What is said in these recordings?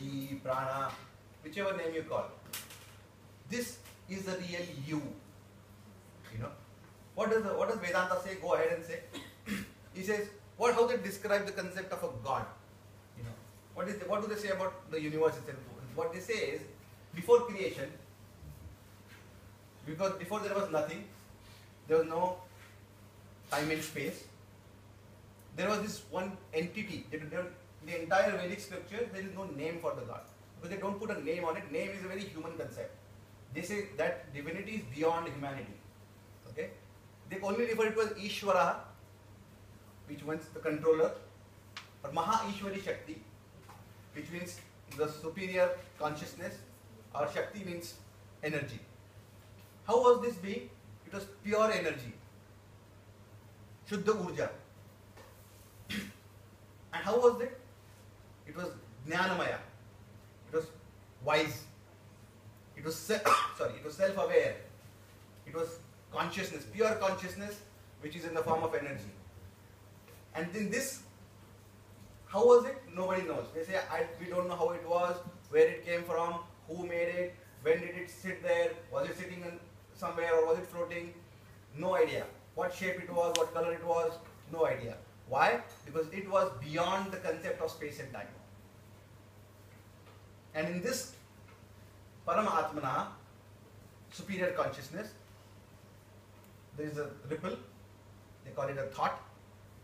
chi, prana, whichever name you call. This is the real you. You know, what does Vedanta say? Go ahead and say. He says, how they describe the concept of a God? You know, what do they say about the universe itself? What they say is, before creation, because before there was nothing, there was no time and space. There was this one entity. The entire Vedic scripture, there is no name for the God, because they don't put a name on it. Name is a very human concept. They say that divinity is beyond humanity. Okay, they only refer to it as Ishvara, which means the controller, or Maha Ishwari Shakti, which means the superior consciousness, or Shakti means energy. How was this being? It was pure energy, Shuddha Urja. And how was it? It was Jnanamaya. It was wise. It was it was self-aware. It was consciousness, pure consciousness, which is in the form of energy. And then this, how was it? Nobody knows. They say, we don't know how it was, where it came from, who made it, when did it sit there, was it sitting somewhere or was it floating? No idea. What shape it was, what color it was, no idea. Why? Because it was beyond the concept of space and time. And in this Paramatmana, superior consciousness, there is a ripple, they call it a thought.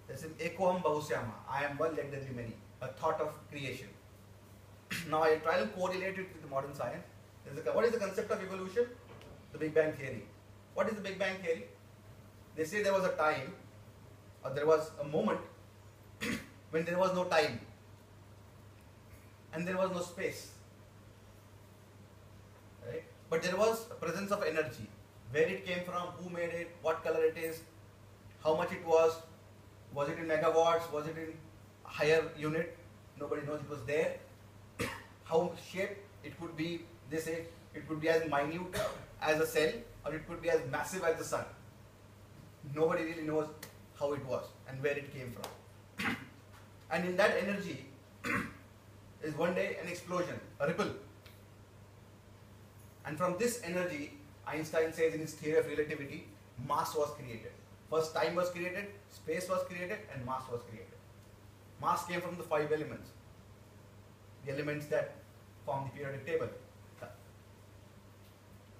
There's an Ekoam Bahusyama, I am one, let there be many, a thought of creation. Now I try to correlate it with modern science. What is the concept of evolution? The Big Bang Theory. What is the Big Bang Theory? They say there was a time, or there was a moment when there was no time and there was no space. Right? But there was a presence of energy. Where it came from, who made it, what color it is, how much it was it in megawatts, was it in higher unit, nobody knows. It was there. How shaped, it could be, they say, it could be as minute as a cell, or it could be as massive as the sun. Nobody really knows how it was and where it came from. And in that energy is one day an explosion, a ripple. And from this energy, Einstein says in his theory of relativity, mass was created. First time was created, space was created, and mass was created. Mass came from the 5 elements, the elements that form the periodic table.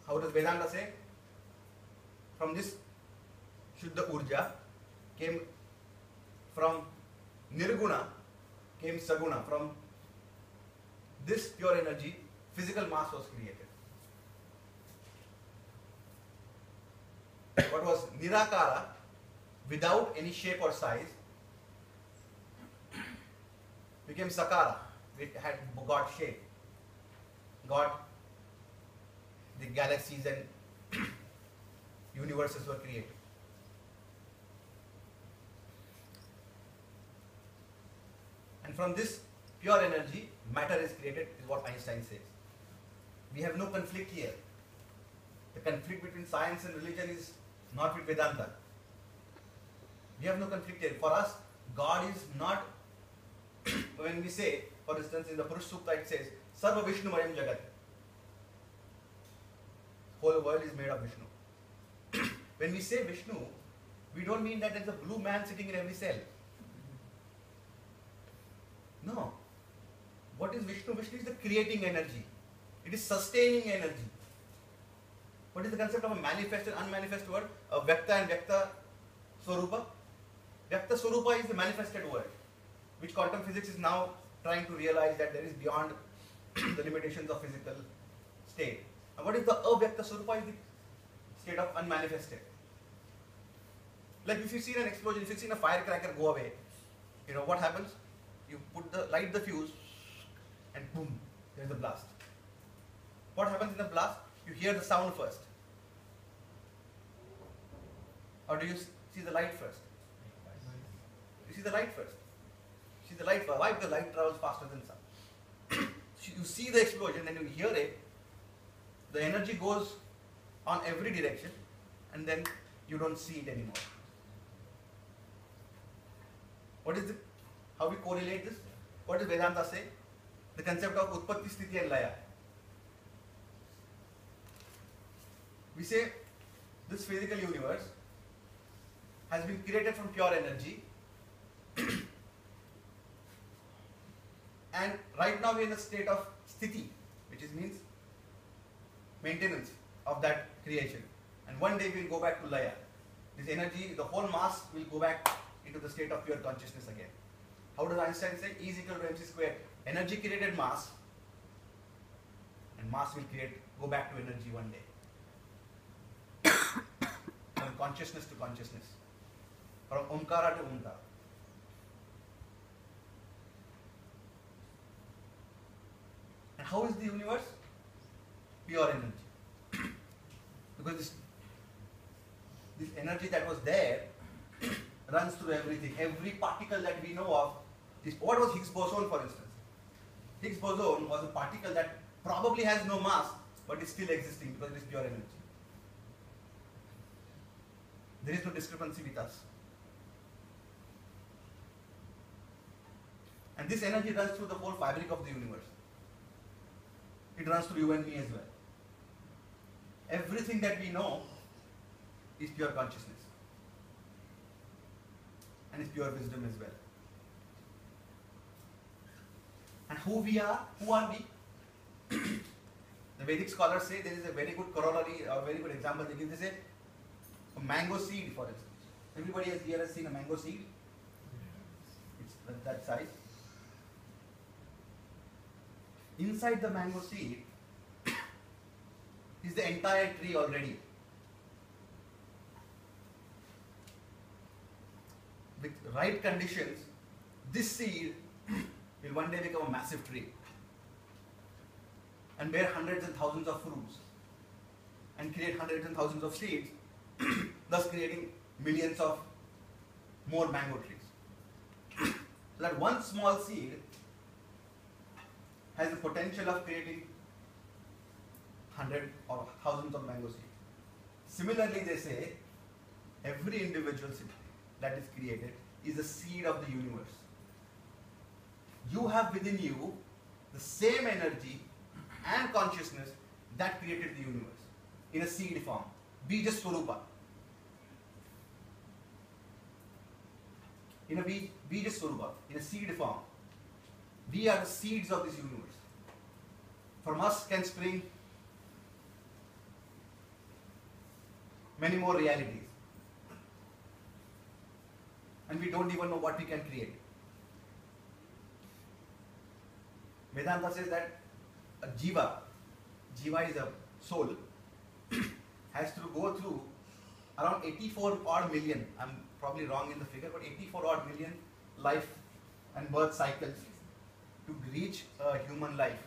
How does Vedanta say? From this Shuddha Urja came, from Nirguna came Saguna. From this pure energy, physical mass was created. What was Nirakara, without any shape or size, became Sakara. It had got shape, got the galaxies and universes were created. And from this pure energy, matter is created, is what Einstein says. We have no conflict here. The conflict between science and religion is not with Vedanta. We have no conflict here. For us, God is not, when we say, for instance, in the Purush Sukta it says, Sarva Vishnu Mayam Jagat. Whole world is made of Vishnu. When we say Vishnu, we don't mean that there's a blue man sitting in every cell. No. What is Vishnu? Vishnu is the creating energy. It is sustaining energy. What is the concept of a manifest and unmanifest word? A Vyakta and Vyakta Swarupa. Vyakta Swarupa is the manifested word, which quantum physics is now trying to realize that there is beyond the limitations of physical state. And what is the Avyakta Swarupa? Is the state of unmanifested. Like if you see an explosion, if you see a firecracker go away, you know what happens? You light the fuse and boom, there is a blast. What happens in the blast? You hear the sound first. Or do you see the light first? You see the light first. You see the light first. Why? Because light travels faster than sound. So you see the explosion and you hear it. The energy goes on every direction and then you don't see it anymore. What is it? How we correlate this? What does Vedanta say? the concept of Utpatti, Sthiti and Laya. We say this physical universe has been created from pure energy and right now we are in a state of Sthiti, which means maintenance of that creation, and one day we will go back to Laya. This energy, the whole mass will go back into the state of pure consciousness again. How does Einstein say? E is equal to mc square. Energy created mass, and mass will go back to energy one day. From consciousness to consciousness, from Omkara to Omkara. And how is the universe? Pure energy. Because this energy that was there runs through everything. Every particle that we know of is, what was Higgs boson, for instance? Higgs boson was a particle that probably has no mass, but is still existing because it is pure energy. There is no discrepancy with us. And this energy runs through the whole fabric of the universe. It runs through you and me as well. Everything that we know is pure consciousness. And is pure wisdom as well. And who we are? Who are we? The Vedic scholars say there is a very good corollary, or very good example. They give, they say, a mango seed, for instance. Everybody here has seen a mango seed? It's that size. Inside the mango seed is the entire tree already. With right conditions, this seed will one day become a massive tree and bear hundreds and thousands of fruits and create hundreds and thousands of seeds, thus creating millions of more mango trees. So that one small seed has the potential of creating hundreds or thousands of mango seeds. Similarly, they say every individual seed that is created is a seed of the universe. You have within you the same energy and consciousness that created the universe in a seed form. Bija Swarupa. In a Bija Swarupa, in a seed form. We are the seeds of this universe. From us can spring many more realities. And we don't even know what we can create. Vedanta says that a jiva is a soul, has to go through around 84 odd million, I'm probably wrong in the figure, but 84 odd million life and birth cycles to reach a human life.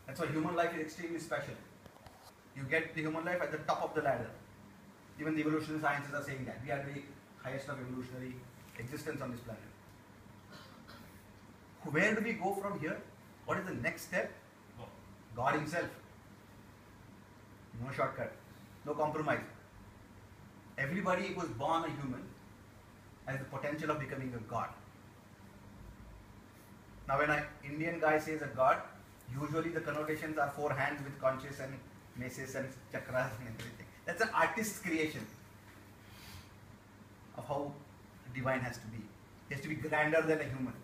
That's why human life is extremely special. You get the human life at the top of the ladder. Even the evolutionary sciences are saying that. We are the highest of evolutionary existence on this planet. Where do we go from here? What is the next step? God Himself. No shortcut. No compromise. Everybody who is born a human has the potential of becoming a God. Now when an Indian guy says a God, usually the connotations are four hands with conches and maces and chakras and everything. That's an artist's creation of how divine has to be. It has to be grander than a human.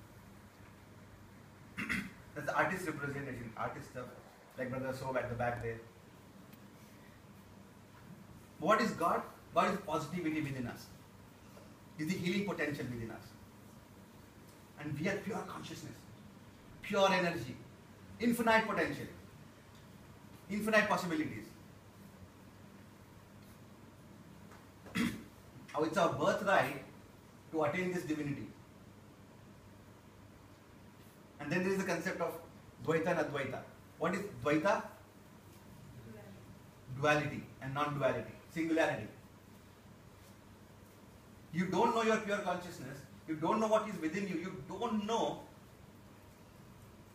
That's the artist's representation. Artist stuff, like Brother Sob at the back there. What is God? God is positivity within us. Is the healing potential within us. And we are pure consciousness, pure energy, infinite potential, infinite possibilities. It's our birthright to attain this divinity. And then there is the concept of Dvaita and Advaita. What is Dvaita? Duality and non-duality, singularity. You don't know your pure consciousness, you don't know what is within you, you don't know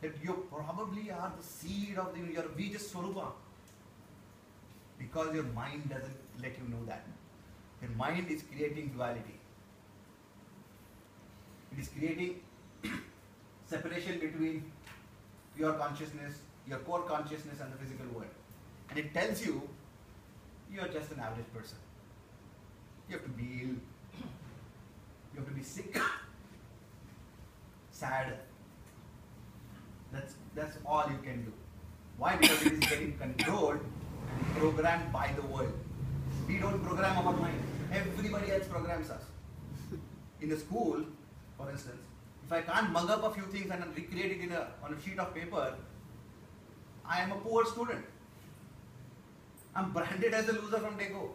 that you probably are the seed of the universe, you are Bija Swarupa. Because your mind doesn't let you know that. Your mind is creating duality. It is creating separation between your consciousness, your core consciousness and the physical world. And it tells you are just an average person. You have to be ill, you have to be sick, sad. That's all you can do. Why? Because it is getting controlled and programmed by the world. We don't program our mind. Everybody else programs us. In the school, for instance, if I can't mug up a few things and recreate it on a sheet of paper, I am a poor student. I'm branded as a loser from day go.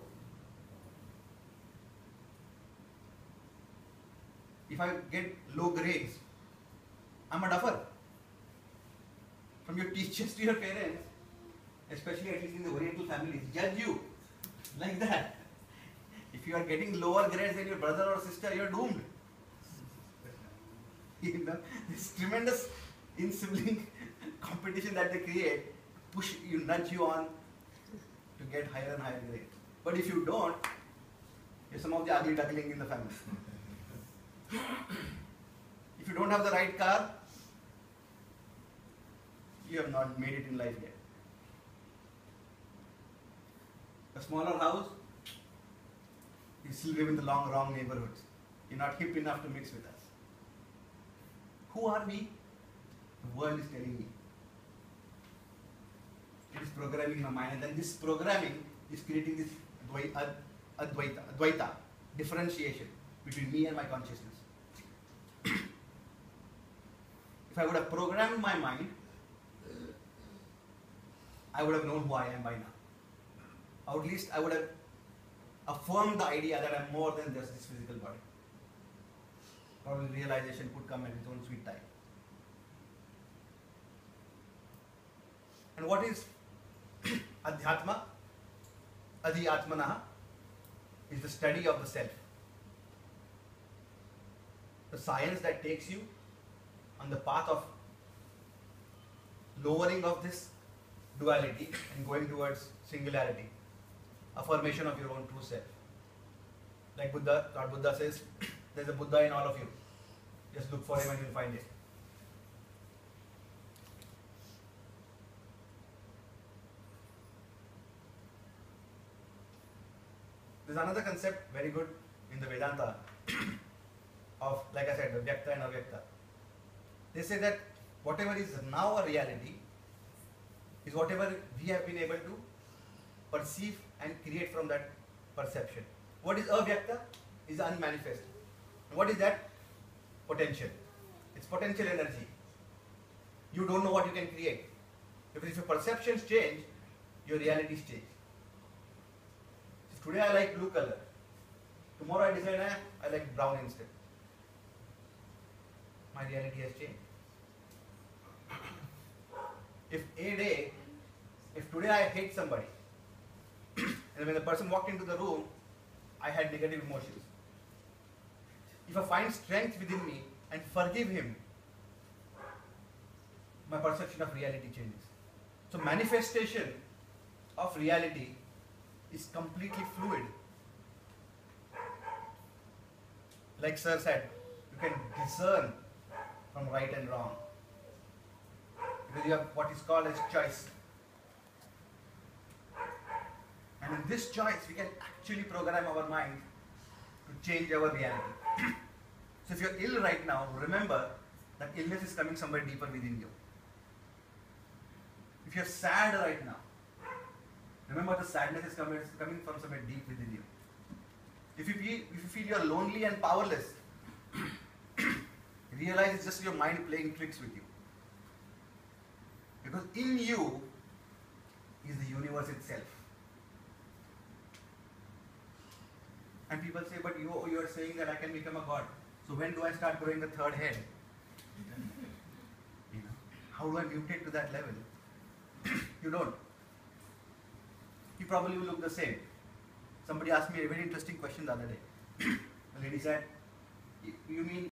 If I get low grades, I'm a duffer. From your teachers to your parents, especially at least in the Oriental families, judge you like that. If you are getting lower grades than your brother or sister, you're doomed. This tremendous in-sibling competition that they create, nudge you on to get higher and higher grades. But if you don't, you're some of the ugly duckling in the family. If you don't have the right car, you have not made it in life yet. A smaller house, you still live in the wrong neighborhoods. You're not hip enough to mix with us. Who are we? The world is telling me. It is programming my mind, and then this programming is creating this advaita, differentiation between me and my consciousness. If I would have programmed my mind, I would have known who I am by now. Or at least I would have affirmed the idea that I'm more than just this physical body. Probably realization could come at its own sweet time. And what is Adhyatma? Adhyatmanaha is the study of the self. The science that takes you on the path of lowering of this duality and going towards singularity, affirmation of your own true self. Like Buddha, Lord Buddha says, there's a Buddha in all of you. Just look for him and you'll find it. There's another concept very good in the Vedanta of, like I said, the Vyakta and Avyakta. They say that whatever is now a reality is whatever we have been able to perceive and create from that perception. What is Avyakta? Is unmanifest. And what is that? Potential. It's potential energy. You don't know what you can create. Because if your perceptions change, your realities change. So today I like blue color. Tomorrow I decide I like brown instead. My reality has changed. If today I hate somebody, and when the person walked into the room, I had negative emotions. If I find strength within me and forgive him, my perception of reality changes. So manifestation of reality is completely fluid. Like Sir said, you can discern from right and wrong. Because you have what is called as choice. And in this choice, we can actually program our mind to change our reality. So if you're ill right now, remember that illness is coming somewhere deeper within you. If you're sad right now, remember the sadness is coming from somewhere deep within you. If you feel you're lonely and powerless, realize it's just your mind playing tricks with you. Because in you is the universe itself. And people say, but you are saying that I can become a god. So when do I start growing the third head? How do I mutate to that level? You don't. You probably will look the same. Somebody asked me a very interesting question the other day. The lady said, you mean